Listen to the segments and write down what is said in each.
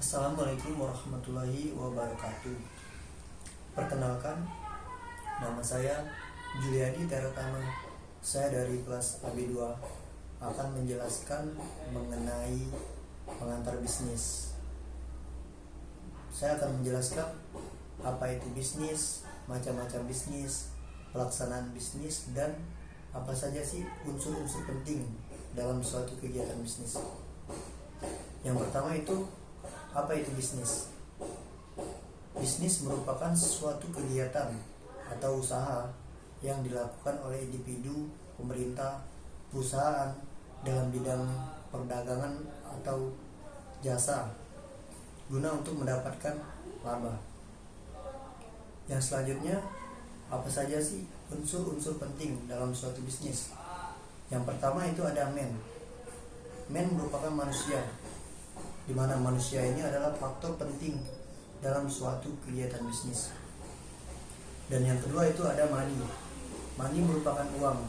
Assalamualaikum warahmatullahi wabarakatuh. Perkenalkan, nama saya Juliadi Teratama. Saya dari kelas AB2 akan menjelaskan mengenai pengantar bisnis. Saya akan menjelaskan apa itu bisnis, macam-macam bisnis, pelaksanaan bisnis, dan apa saja sih unsur-unsur penting dalam suatu kegiatan bisnis. Yang pertama itu, apa itu bisnis? Bisnis merupakan suatu kegiatan atau usaha yang dilakukan oleh individu, pemerintah, perusahaan dalam bidang perdagangan atau jasa guna untuk mendapatkan laba. Yang selanjutnya, apa saja sih unsur-unsur penting dalam suatu bisnis? Yang pertama itu ada man. Man merupakan manusia, di mana manusia ini adalah faktor penting dalam suatu kegiatan bisnis. Dan yang kedua itu ada money. Money merupakan uang.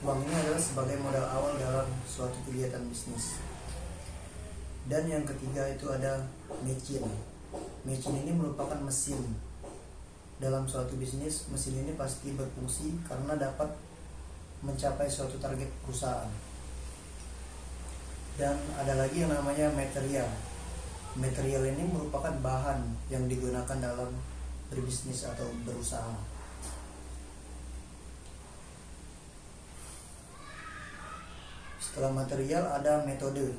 Uang ini adalah sebagai modal awal dalam suatu kegiatan bisnis. Dan yang ketiga itu ada machine. Machine ini merupakan mesin. Dalam suatu bisnis, mesin ini pasti berfungsi karena dapat mencapai suatu target perusahaan. Dan ada lagi yang namanya material. Material ini merupakan bahan yang digunakan dalam berbisnis atau berusaha. Setelah material ada metode.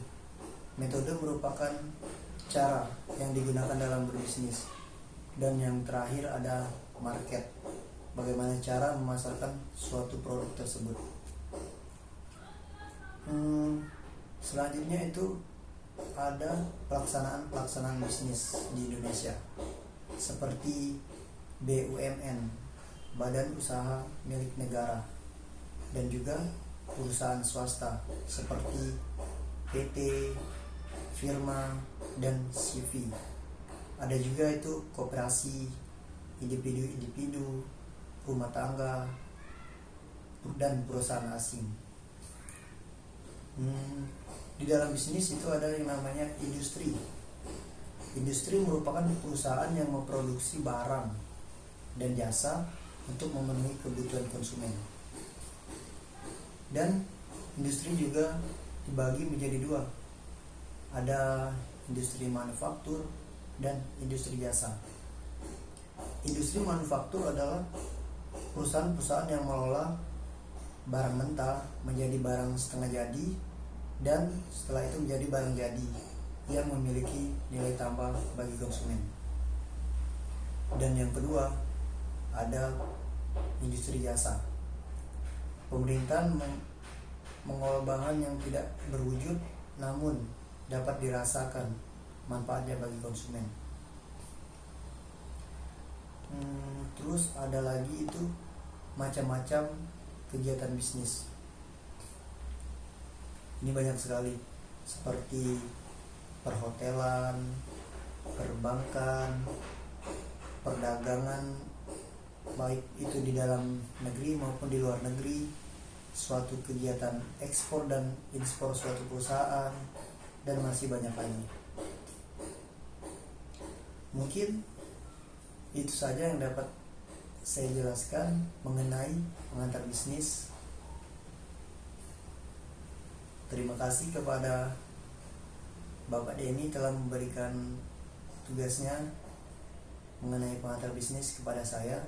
Metode merupakan cara yang digunakan dalam berbisnis. Dan yang terakhir ada market. Bagaimana cara memasarkan suatu produk tersebut. Selanjutnya itu ada pelaksanaan bisnis di Indonesia, seperti BUMN, Badan Usaha Milik Negara, dan juga perusahaan swasta seperti PT, firma, dan CV. Ada juga itu koperasi, individu-individu, rumah tangga, dan perusahaan asing. Di dalam bisnis itu ada yang namanya industri. Industri merupakan perusahaan yang memproduksi barang dan jasa untuk memenuhi kebutuhan konsumen. Dan industri juga dibagi menjadi dua. Ada industri manufaktur dan industri jasa. Industri manufaktur adalah perusahaan-perusahaan yang mengolah barang mentah menjadi barang setengah jadi, dan setelah itu menjadi barang jadi yang memiliki nilai tambah bagi konsumen. Dan yang kedua ada industri jasa. Pemerintah mengolah bahan yang tidak berwujud namun dapat dirasakan manfaatnya bagi konsumen. Terus ada lagi itu macam-macam kegiatan bisnis. Ini banyak sekali, seperti perhotelan, perbankan, perdagangan, baik itu di dalam negeri maupun di luar negeri, suatu kegiatan ekspor dan impor suatu perusahaan, dan masih banyak lagi. Mungkin itu saja yang dapat saya jelaskan mengenai pengantar bisnis. Terima kasih kepada Bapak Denny telah memberikan tugasnya mengenai pengantar bisnis kepada saya.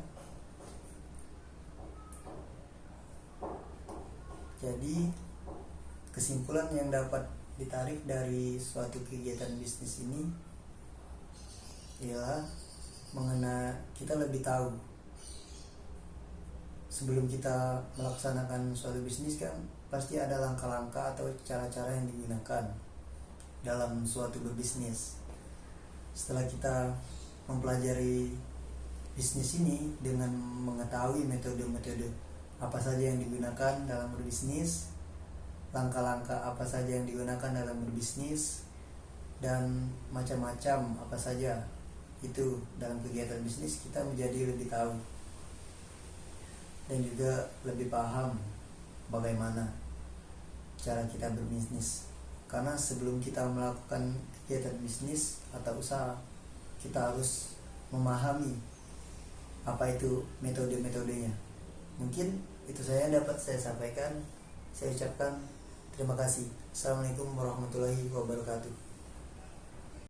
Jadi kesimpulan yang dapat ditarik dari suatu kegiatan bisnis ini ialah mengenai kita lebih tahu sebelum kita melaksanakan suatu bisnis, kan pasti ada langkah-langkah atau cara-cara yang digunakan dalam suatu berbisnis. Setelah kita mempelajari bisnis ini dengan mengetahui metode-metode apa saja yang digunakan dalam berbisnis, langkah-langkah apa saja yang digunakan dalam berbisnis, dan macam-macam apa saja itu dalam kegiatan bisnis, kita menjadi lebih tahu dan juga lebih paham bagaimana cara kita berbisnis. Karena sebelum kita melakukan kegiatan bisnis atau usaha, kita harus memahami apa itu metode-metodenya. Mungkin itu saya dapat saya sampaikan. Saya ucapkan terima kasih. Assalamualaikum warahmatullahi wabarakatuh.